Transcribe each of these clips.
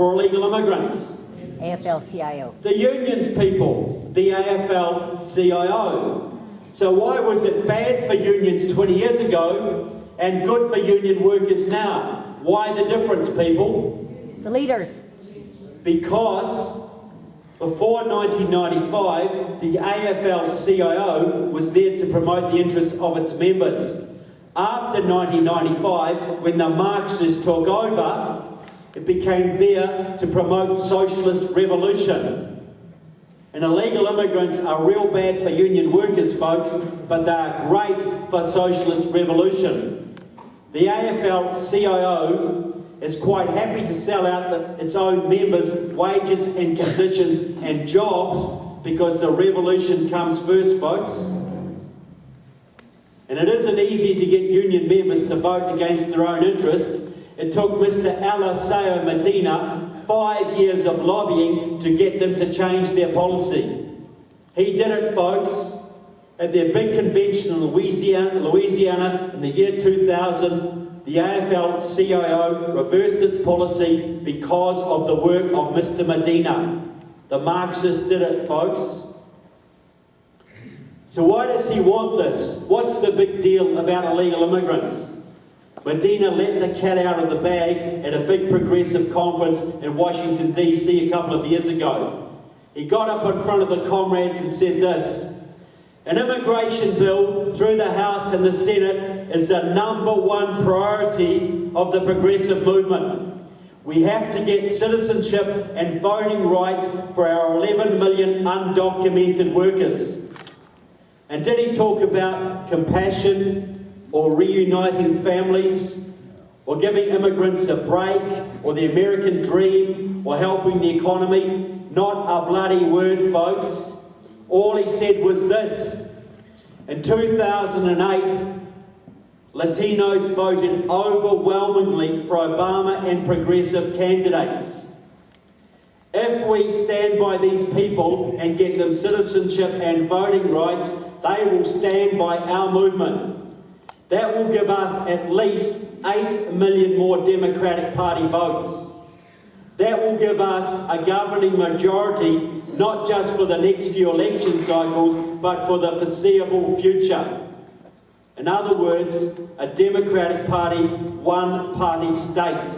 for illegal immigrants? AFL-CIO. The unions people, the AFL-CIO. So why was it bad for unions 20 years ago and good for union workers now? Why the difference, people? The leaders. Because before 1995, the AFL-CIO was there to promote the interests of its members. After 1995, when the Marxists took over, it became there to promote socialist revolution. And illegal immigrants are real bad for union workers, folks, but they are great for socialist revolution. The AFL-CIO is quite happy to sell out its own members' wages and conditions and jobs because the revolution comes first, folks. And it isn't easy to get union members to vote against their own interests. It took Mr. Eliseo Medina 5 years of lobbying to get them to change their policy. He did it, folks, at their big convention in Louisiana in the year 2000. The AFL-CIO reversed its policy because of the work of Mr. Medina. The Marxists did it, folks. So why does he want this? What's the big deal about illegal immigrants? Medina let the cat out of the bag at a big progressive conference in Washington, D.C. a couple of years ago. He got up in front of the comrades and said this: an immigration bill through the House and the Senate is the #1 priority of the progressive movement. We have to get citizenship and voting rights for our 11 million undocumented workers. And did he talk about compassion or reuniting families or giving immigrants a break or the American dream or helping the economy? Not a bloody word, folks. All he said was this: in 2008, Latinos voted overwhelmingly for Obama and progressive candidates. If we stand by these people and get them citizenship and voting rights, they will stand by our movement. That will give us at least 8 million more Democratic Party votes. That will give us a governing majority, not just for the next few election cycles, but for the foreseeable future. In other words, a Democratic Party, one-party state,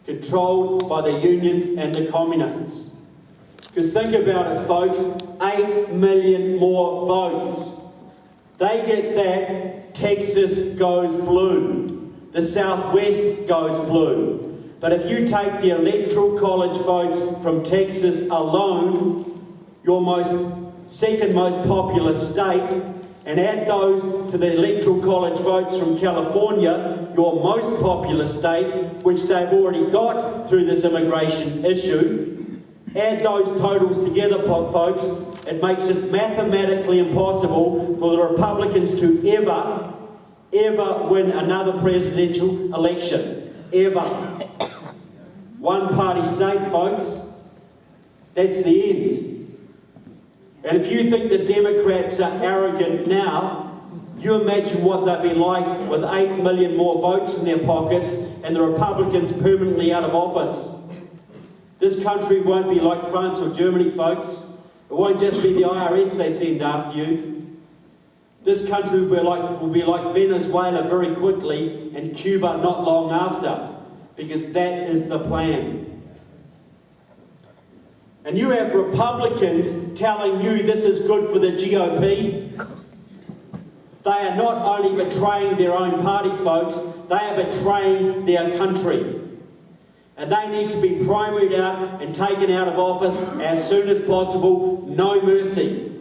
controlled by the unions and the communists. Because think about it, folks, 8 million more votes. They get that, Texas goes blue. The Southwest goes blue. But if you take the Electoral College votes from Texas alone, your second most populous state, and add those to the Electoral College votes from California, your most populous state, which they've already got through this immigration issue, add those totals together, folks, it makes it mathematically impossible for the Republicans to ever win another presidential election. Ever. One-party state, folks. That's the end. And if you think the Democrats are arrogant now, you imagine what they'd be like with 8 million more votes in their pockets and the Republicans permanently out of office. This country won't be like France or Germany, folks. It won't just be the IRS they send after you. This country will be like Venezuela very quickly and Cuba not long after, because that is the plan. And you have Republicans telling you this is good for the GOP. They are not only betraying their own party, folks, they are betraying their country. And they need to be primaried out and taken out of office as soon as possible. No mercy.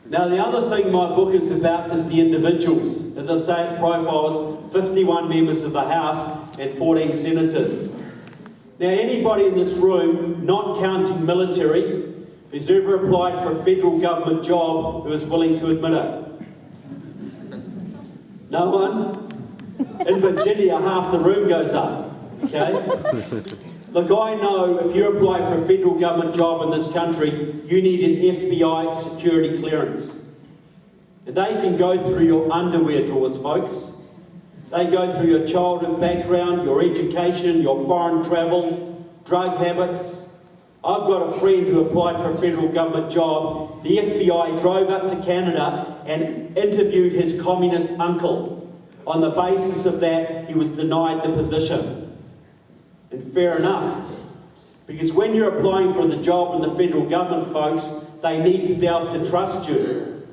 Now, the other thing my book is about is the individuals. As I say, it profiles 51 members of the House and 14 senators. Now, anybody in this room, not counting military, who's ever applied for a federal government job who is willing to admit it? No one? In Virginia, half the room goes up, okay? Look, I know if you apply for a federal government job in this country, you need an FBI security clearance. And they can go through your underwear drawers, folks. They go through your childhood background, your education, your foreign travel, drug habits. I've got a friend who applied for a federal government job. The FBI drove up to Canada and interviewed his communist uncle. On the basis of that, he was denied the position. And fair enough. Because when you're applying for the job in the federal government, folks, they need to be able to trust you.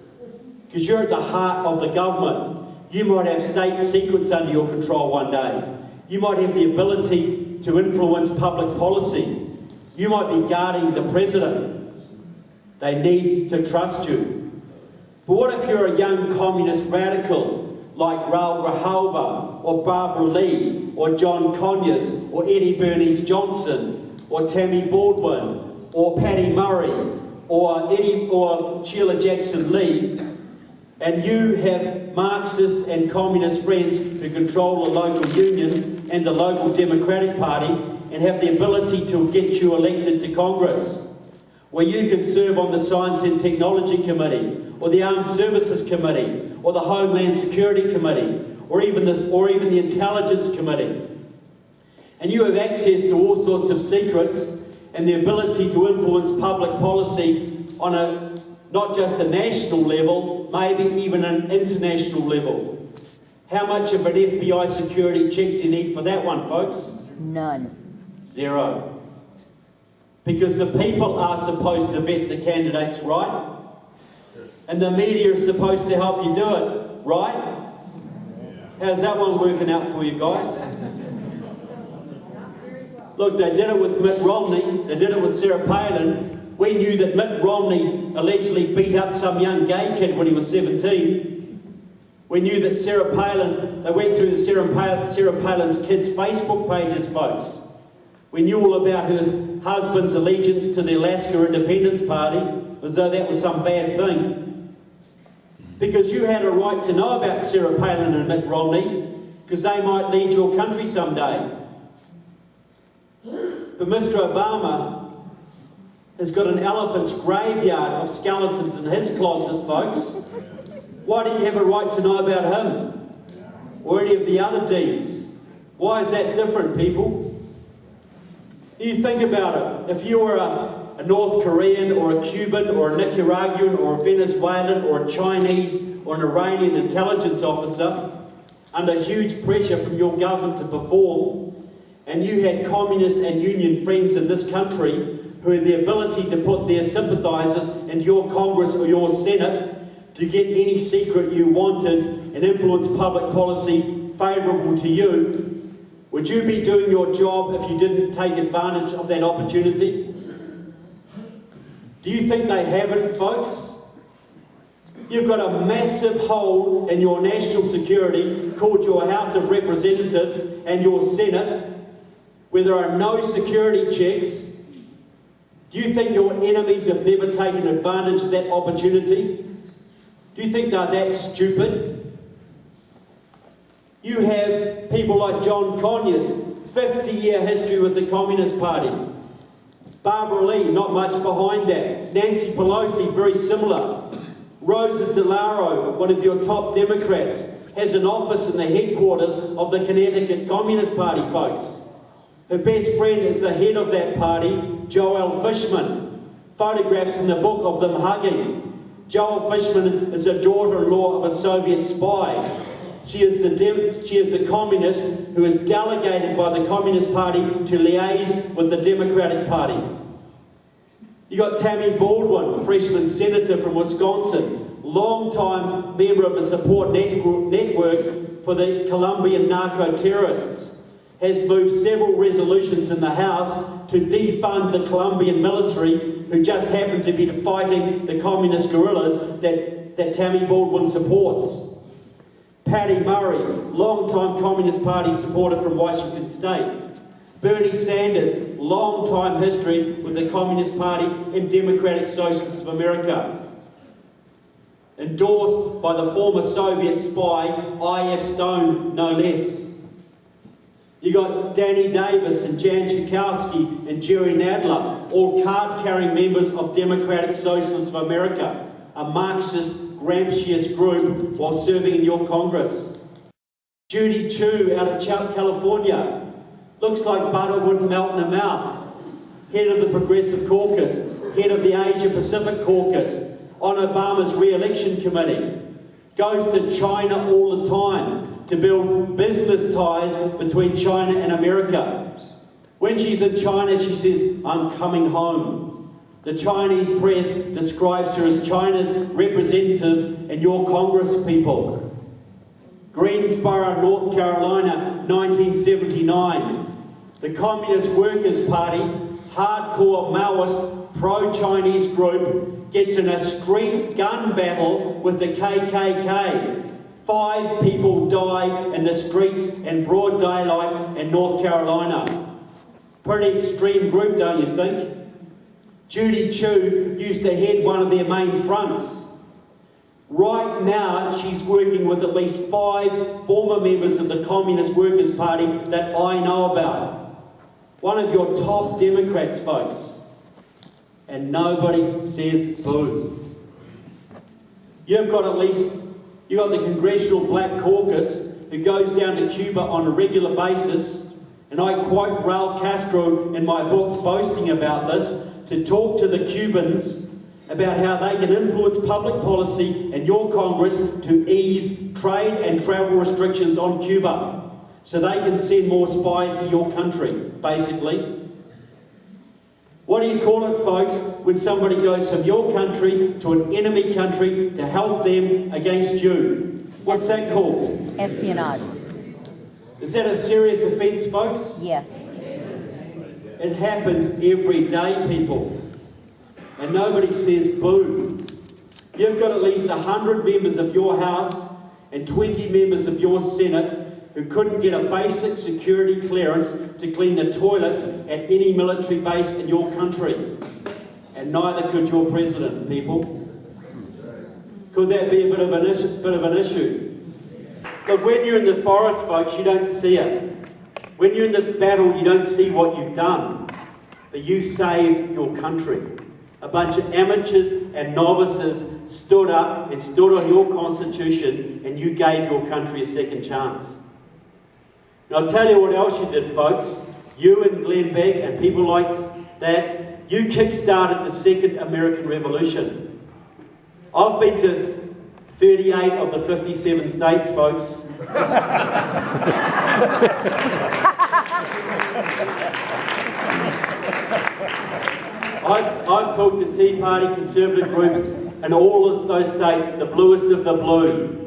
Because you're at the heart of the government. You might have state secrets under your control one day. You might have the ability to influence public policy. You might be guarding the president. They need to trust you. But what if you're a young communist radical like Raul Grijalva or Barbara Lee or John Conyers or Eddie Bernice Johnson or Tammy Baldwin or Paddy Murray or Sheila Jackson Lee, and you have Marxist and communist friends who control the local unions and the local Democratic Party and have the ability to get you elected to Congress, where you can serve on the Science and Technology Committee, or the Armed Services Committee, or the Homeland Security Committee, or even the Intelligence Committee. And you have access to all sorts of secrets and the ability to influence public policy on not just a national level, maybe even an international level. How much of an FBI security check do you need for that one, folks? None. Zero. Because the people are supposed to vet the candidates, right? And the media is supposed to help you do it, right? How's that one working out for you guys? Look, they did it with Mitt Romney, they did it with Sarah Palin. We knew that Mitt Romney allegedly beat up some young gay kid when he was 17. We knew that Sarah Palin, they went through Sarah Palin's kids' Facebook pages, folks. We knew all about her husband's allegiance to the Alaska Independence Party, as though that was some bad thing. Because you had a right to know about Sarah Palin and Mitt Romney, because they might lead your country someday. But Mr. Obama has got an elephant's graveyard of skeletons in his closet, folks. Why do you have a right to know about him? Or any of the other Ds? Why is that different, people? You think about it. If you were a North Korean or a Cuban or a Nicaraguan or a Venezuelan or a Chinese or an Iranian intelligence officer under huge pressure from your government to perform, and you had communist and union friends in this country who had the ability to put their sympathisers into your Congress or your Senate to get any secret you wanted and influence public policy favourable to you, would you be doing your job if you didn't take advantage of that opportunity? Do you think they haven't, folks? You've got a massive hole in your national security called your House of Representatives and your Senate, where there are no security checks. Do you think your enemies have never taken advantage of that opportunity? Do you think they're that stupid? You have people like John Conyers, 50-year history with the Communist Party. Barbara Lee, not much behind that. Nancy Pelosi, very similar. Rosa DeLauro, one of your top Democrats, has an office in the headquarters of the Connecticut Communist Party, folks. Her best friend is the head of that party, Joel Fishman. Photographs in the book of them hugging. Joel Fishman is a daughter-in-law of a Soviet spy. She is the communist who is delegated by the Communist Party to liaise with the Democratic Party. You got Tammy Baldwin, freshman senator from Wisconsin, long-time member of the support network for the Colombian narco-terrorists, has moved several resolutions in the House to defund the Colombian military, who just happen to be fighting the communist guerrillas that Tammy Baldwin supports. Paddy Murray, long-time Communist Party supporter from Washington State. Bernie Sanders, long-time history with the Communist Party and Democratic Socialists of America. Endorsed by the former Soviet spy, I.F. Stone, no less. You got Danny Davis and Jan Schakowsky and Jerry Nadler, all card-carrying members of Democratic Socialists of America, a Marxist Gramsciist group while serving in your Congress. Judy Chu out of California. Looks like butter wouldn't melt in her mouth. Head of the Progressive Caucus, head of the Asia Pacific Caucus, on Obama's re-election committee. Goes to China all the time to build business ties between China and America. When she's in China, she says, "I'm coming home." The Chinese press describes her as China's representative in your Congress, people. Greensboro, North Carolina, 1979. The Communist Workers' Party, hardcore Maoist, pro-Chinese group, gets in a street gun battle with the KKK. 5 people die in the streets in broad daylight in North Carolina. Pretty extreme group, don't you think? Judy Chu used to head one of their main fronts. Right now, she's working with at least 5 former members of the Communist Workers' Party that I know about. One of your top Democrats, folks. And nobody says boo. You've got the Congressional Black Caucus who goes down to Cuba on a regular basis, and I quote Raul Castro in my book boasting about this, to talk to the Cubans about how they can influence public policy in your Congress to ease trade and travel restrictions on Cuba so they can send more spies to your country, basically. What do you call it, folks, when somebody goes from your country to an enemy country to help them against you? What's that called? Espionage. Is that a serious offence, folks? Yes. It happens every day, people. And nobody says boo. You've got at least 100 members of your House and 20 members of your Senate who couldn't get a basic security clearance to clean the toilets at any military base in your country. And neither could your president, people. Could that be a bit of an issue? But when you're in the forest, folks, you don't see it. When you're in the battle, you don't see what you've done. But you saved your country. A bunch of amateurs and novices stood up and stood on your Constitution, and you gave your country a second chance. And I'll tell you what else you did, folks. You and Glenn Beck and people like that, you kick-started the Second American Revolution. I've been to 38 of the 57 states, folks. I've talked to Tea Party conservative groups in all of those states, the bluest of the blue.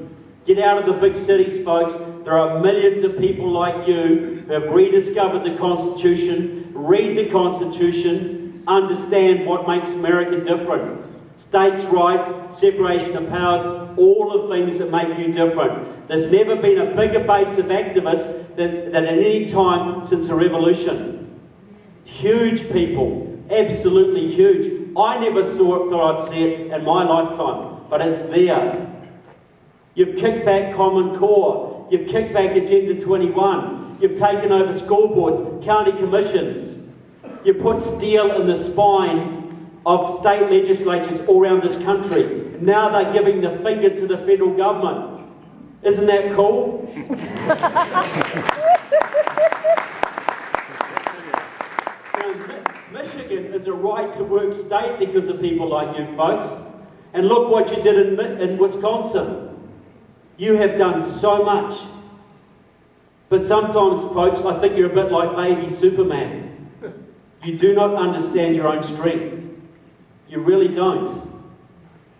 Get out of the big cities, folks. There are millions of people like you who have rediscovered the Constitution, read the Constitution, understand what makes America different. States' rights, separation of powers, all the things that make you different. There's never been a bigger base of activists than at any time since the revolution. Huge people, absolutely huge. I never thought I'd see it in my lifetime, but it's there. You've kicked back Common Core. You've kicked back Agenda 21. You've taken over school boards, county commissions. You put steel in the spine of state legislatures all around this country. Now they're giving the finger to the federal government. Isn't that cool? Michigan is a right-to-work state because of people like you folks. And look what you did in Wisconsin. You have done so much. But sometimes, folks, I think you're a bit like baby Superman. You do not understand your own strength. You really don't.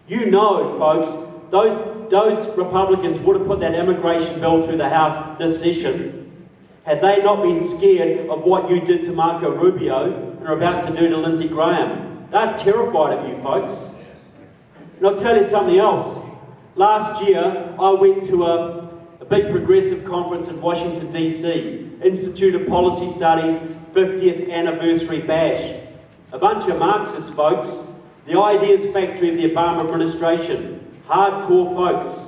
You know, folks, those Republicans would have put that immigration bill through the House this session had they not been scared of what you did to Marco Rubio and are about to do to Lindsey Graham. They're terrified of you, folks. And I'll tell you something else. Last year, I went to a big progressive conference in Washington, D.C., Institute of Policy Studies 50th Anniversary Bash. A bunch of Marxists, folks. The ideas factory of the Obama administration. Hardcore folks.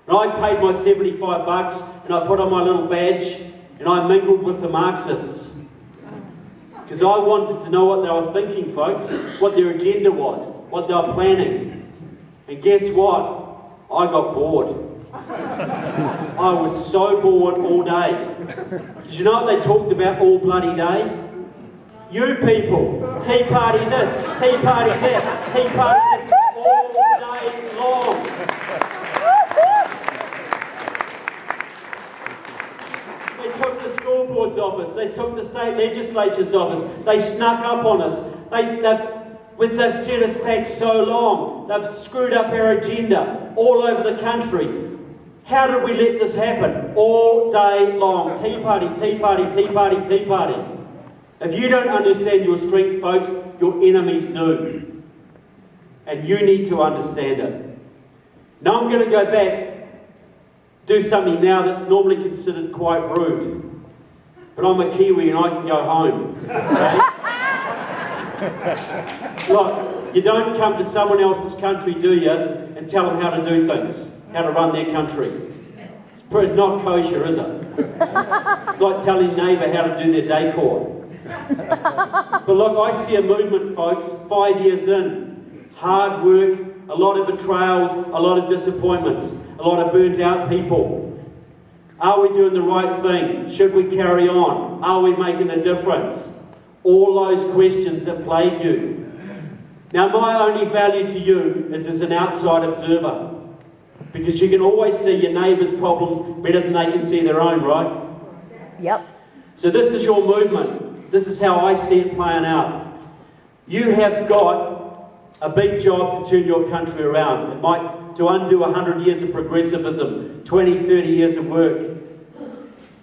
And I paid my $75 and I put on my little badge and I mingled with the Marxists. Because I wanted to know what they were thinking, folks. What their agenda was. What they were planning. And guess what? I got bored. I was so bored all day. Did you know what they talked about all bloody day? You people, Tea Party this, Tea Party that, Tea Party this, all day long. They took the school board's office, they took the state legislature's office, they snuck up on us. They've set us back so long, they've screwed up our agenda all over the country. How did we let this happen? All day long. Tea Party, Tea Party, Tea Party, Tea Party. If you don't understand your strength, folks, your enemies do. And you need to understand it. Now I'm going to go back, do something now that's normally considered quite rude. But I'm a Kiwi and I can go home. Okay? Look, you don't come to someone else's country, do you, and tell them how to do things, how to run their country. It's not kosher, is it? It's like telling neighbour how to do their decor. But look, I see a movement, folks, 5 years in. Hard work, a lot of betrayals, a lot of disappointments, a lot of burnt out people. Are we doing the right thing? Should we carry on? Are we making a difference? All those questions that plague you. Now, my only value to you is as an outside observer. Because you can always see your neighbour's problems better than they can see their own, right? Yep. So this is your movement. This is how I see it playing out. You have got a big job to turn your country around. It might to undo 100 years of progressivism, 20, 30 years of work.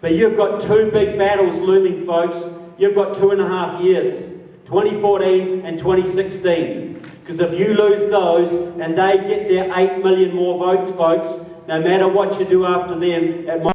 But you've got two big battles looming, folks. You've got 2.5 years, 2014 and 2016. Because if you lose those and they get their 8 million more votes, folks, no matter what you do after them, it might